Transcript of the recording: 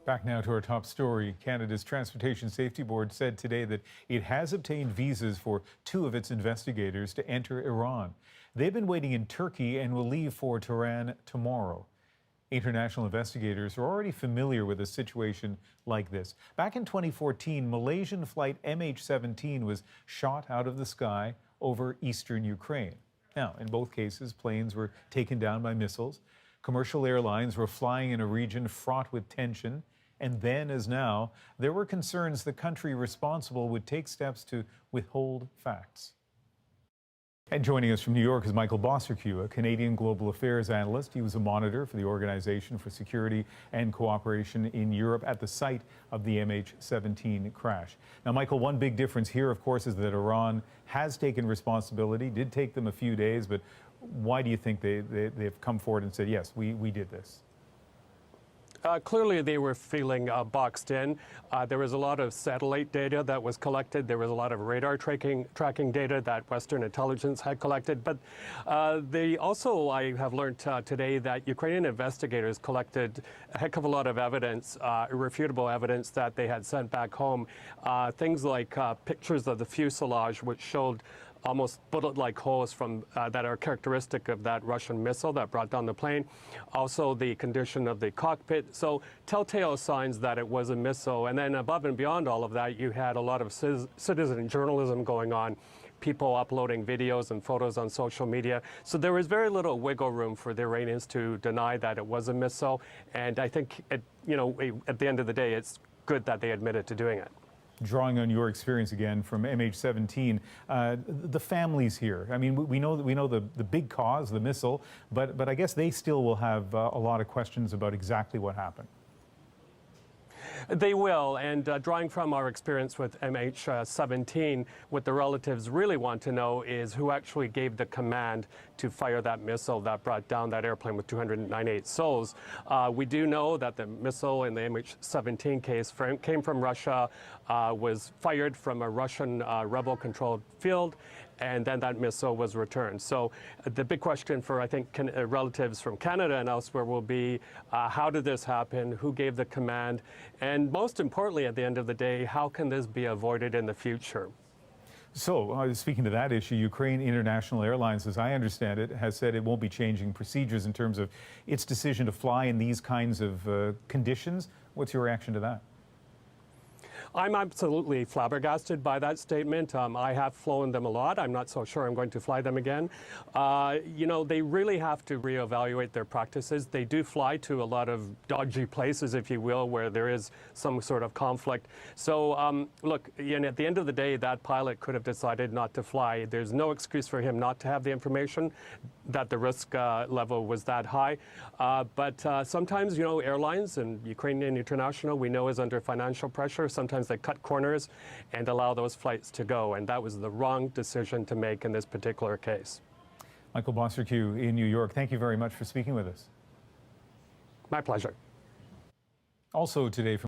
Back now to our top story. Canada's Transportation Safety Board said today that it has obtained visas for two of its investigators to enter Iran. They've been waiting in Turkey and will leave for Tehran tomorrow. International investigators are already familiar with a situation like this. Back in 2014, Malaysian flight MH17 was shot out of the sky over eastern Ukraine. Now, in both cases, planes were taken down by missiles. Commercial airlines were flying in a region fraught with tension. And then, as now, there were concerns the country responsible would take steps to withhold facts. And joining us from New York is Michael Bociurkiw, a Canadian global affairs analyst. He was a monitor for the Organization for Security and Cooperation in Europe at the site of the MH17 crash. Now, Michael, one big difference here, of course, is that Iran has taken responsibility. Did take them a few days, but why do you think they've come forward and said, yes, we did this? Clearly, they were feeling boxed in. There was a lot of satellite data that was collected. There was a lot of radar tracking data that Western intelligence had collected. But they also, I have learned today, that Ukrainian investigators collected a heck of a lot of evidence, irrefutable evidence that they had sent back home. Things like pictures of the fuselage, which showed almost bullet-like holes from that are characteristic of that Russian missile that brought down the plane. Also, the condition of the cockpit. So, telltale signs that it was a missile. And then above and beyond all of that, you had a lot of citizen journalism going on, people uploading videos and photos on social media. So there was very little wiggle room for the Iranians to deny that it was a missile. And I think, at the end of the day, it's good that they admitted to doing it. Drawing on your experience again from MH17, the families here. I mean, we know the big cause, the missile, but I guess they still will have a lot of questions about exactly what happened. They will, and drawing from our experience with MH17, what the relatives really want to know is who actually gave the command to fire that missile that brought down that airplane with 298 souls. We do know that the missile in the MH17 case came from Russia, was fired from a Russian rebel-controlled field, and then that missile was returned. So the big question for, I think, relatives from Canada and elsewhere will be, how did this happen? Who gave the command? And most importantly, at the end of the day, how can this be avoided in the future? So, speaking to that issue, Ukraine International Airlines, as I understand it, has said it won't be changing procedures in terms of its decision to fly in these kinds of conditions. What's your reaction to that? I'm absolutely flabbergasted by that statement. I have flown them a lot. I'm not so sure I'm going to fly them again. They really have to reevaluate their practices. They do fly to a lot of dodgy places, if you will, where there is some sort of conflict. So, look, at the end of the day, that pilot could have decided not to fly. There's no excuse for him not to have the information that the risk level was that high. But sometimes, airlines and Ukrainian International, we know, is under financial pressure. Sometimes they cut corners and allow those flights to go. And that was the wrong decision to make in this particular case. Michael Bociurkiw in New York, thank you very much for speaking with us. My pleasure. Also today from